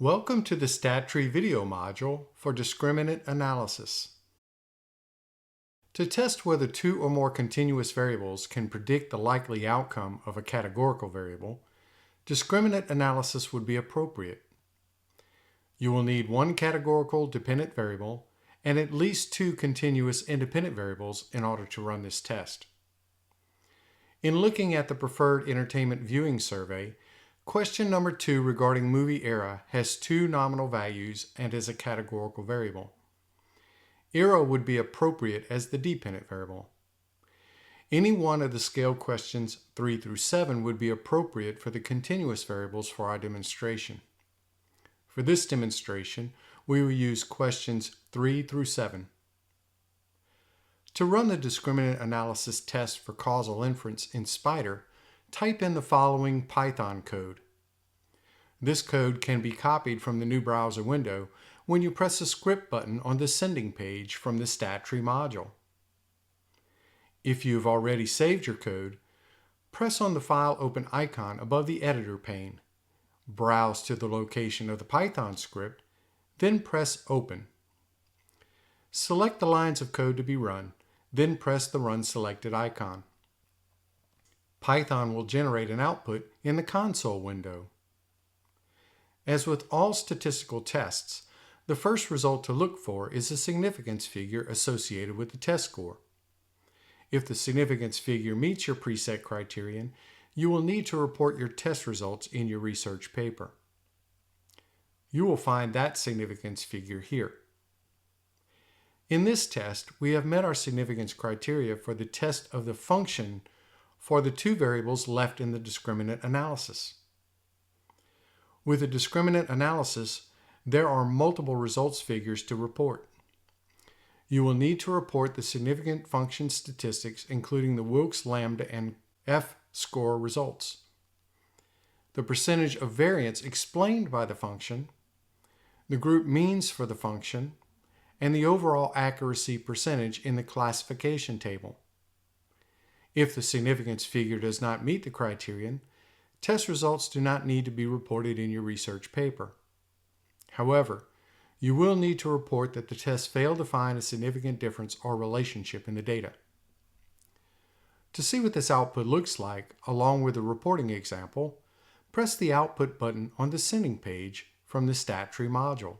Welcome to the StatTree video module for discriminant analysis. To test whether two or more continuous variables can predict the likely outcome of a categorical variable, discriminant analysis would be appropriate. You will need one categorical dependent variable and at least two continuous independent variables in order to run this test. In looking at the preferred entertainment viewing survey, question number 2 regarding movie era has two nominal values and is a categorical variable. Era would be appropriate as the dependent variable. Any one of the scale questions 3 through 7 would be appropriate for the continuous variables for our demonstration. For this demonstration, we will use questions 3 through 7. To run the discriminant analysis test for causal inference in Spider, type in the following Python code. This code can be copied from the new browser window when you press the script button on the sending page from the StatTree module. If you have already saved your code, press on the File Open icon above the editor pane. Browse to the location of the Python script, then press Open. Select the lines of code to be run, then press the Run Selected icon. Python will generate an output in the console window. As with all statistical tests, the first result to look for is a significance figure associated with the test score. If the significance figure meets your preset criterion, you will need to report your test results in your research paper. You will find that significance figure here. In this test, we have met our significance criteria for the test of the function for the two variables left in the discriminant analysis. With a discriminant analysis, there are multiple results figures to report. You will need to report the significant function statistics, including the Wilks lambda and F-score results, the percentage of variance explained by the function, the group means for the function, and the overall accuracy percentage in the classification table. If the significance figure does not meet the criterion, test results do not need to be reported in your research paper. However, you will need to report that the test failed to find a significant difference or relationship in the data. To see what this output looks like, along with the reporting example, press the Output button on the sending page from the StatTree module.